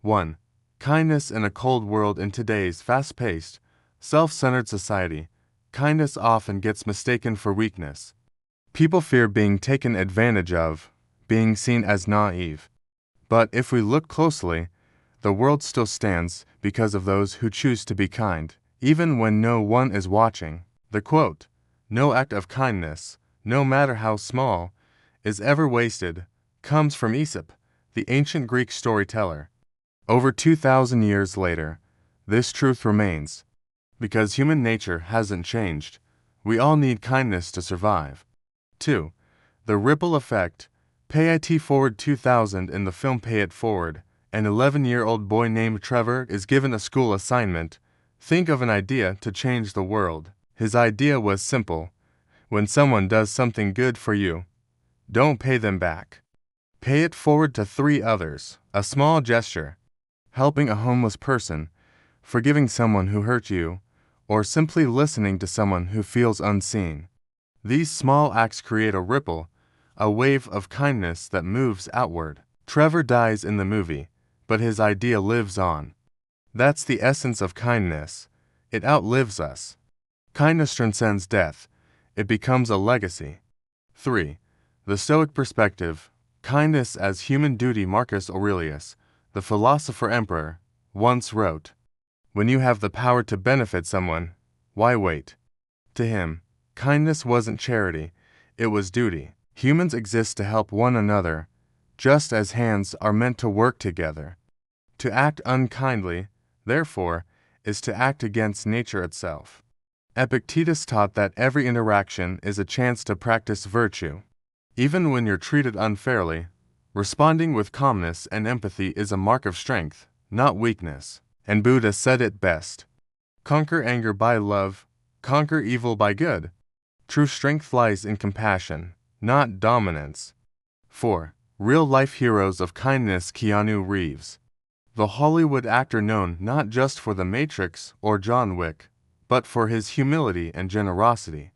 1. Kindness in a cold world. In today's fast-paced, self-centered society, kindness often gets mistaken for weakness. People fear being taken advantage of, being seen as naive. But if we look closely, the world still stands because of those who choose to be kind, even when no one is watching. The quote, "No act of kindness, no matter how small, is ever wasted," comes from Aesop, the ancient Greek storyteller. Over 2,000 years later, this truth remains. Because human nature hasn't changed, we all need kindness to survive. 2. The ripple effect. Pay it forward. 2000. In the film Pay It Forward, an 11-year-old boy named Trevor is given a school assignment. Think of an idea to change the world. His idea was simple. When someone does something good for you, don't pay them back. Pay it forward to 3 others. A small gesture, helping a homeless person, forgiving someone who hurt you, or simply listening to someone who feels unseen. These small acts create a ripple, a wave of kindness that moves outward. Trevor dies in the movie, but his idea lives on. That's the essence of kindness. It outlives us. Kindness transcends death. It becomes a legacy. 3. The Stoic perspective. Kindness as human duty. Marcus Aurelius, the philosopher emperor, once wrote, "When you have the power to benefit someone, why wait?" To him, kindness wasn't charity, it was duty. Humans exist to help one another, just as hands are meant to work together. To act unkindly, therefore, is to act against nature itself. Epictetus taught that every interaction is a chance to practice virtue. Even when you're treated unfairly, responding with calmness and empathy is a mark of strength, not weakness. And Buddha said it best. Conquer anger by love, conquer evil by good. True strength lies in compassion, not dominance. 4. Real-life heroes of kindness. Keanu Reeves, the Hollywood actor known not just for The Matrix or John Wick, but for his humility and generosity.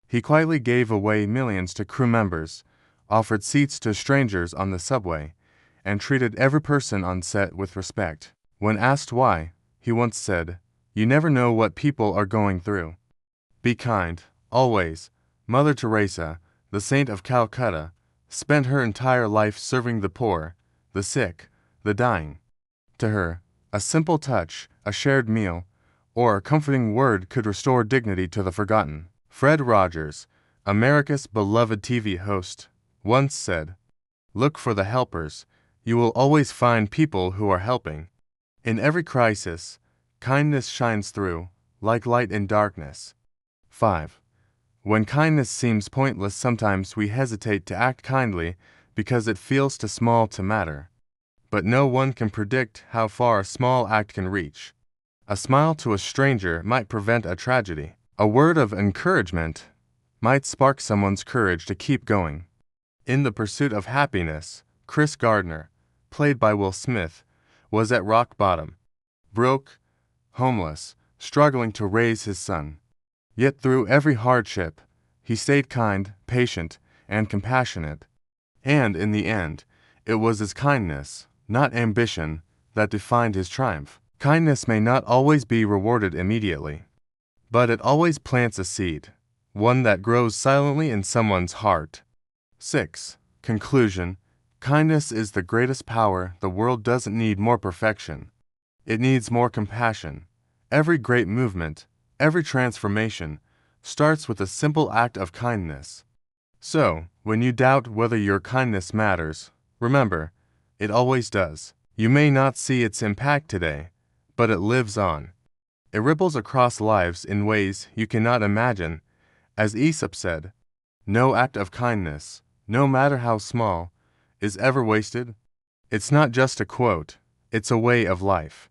He quietly gave away millions to crew members, offered seats to strangers on the subway, and treated every person on set with respect. When asked why, he once said, "You never know what people are going through. Be kind, always." Mother Teresa, the saint of Calcutta, spent her entire life serving the poor, the sick, the dying. To her, a simple touch, a shared meal, or a comforting word could restore dignity to the forgotten. Fred Rogers, America's beloved TV host, once said, "Look for the helpers. You will always find people who are helping." In every crisis, kindness shines through, like light in darkness. 5. When kindness seems pointless, sometimes we hesitate to act kindly because it feels too small to matter. But no one can predict how far a small act can reach. A smile to a stranger might prevent a tragedy. A word of encouragement might spark someone's courage to keep going. In The Pursuit of Happiness, Chris Gardner, played by Will Smith, was at rock bottom, broke, homeless, struggling to raise his son. Yet through every hardship, he stayed kind, patient, and compassionate. And in the end, it was his kindness, not ambition, that defined his triumph. Kindness may not always be rewarded immediately, but it always plants a seed, one that grows silently in someone's heart. 6. Conclusion. Kindness is the greatest power. The world doesn't need more perfection. It needs more compassion. Every great movement, every transformation, starts with a simple act of kindness. So, when you doubt whether your kindness matters, remember, it always does. You may not see its impact today, but it lives on. It ripples across lives in ways you cannot imagine. As Aesop said, "No act of kindness, no matter how small, is ever wasted." It's not just a quote, it's a way of life.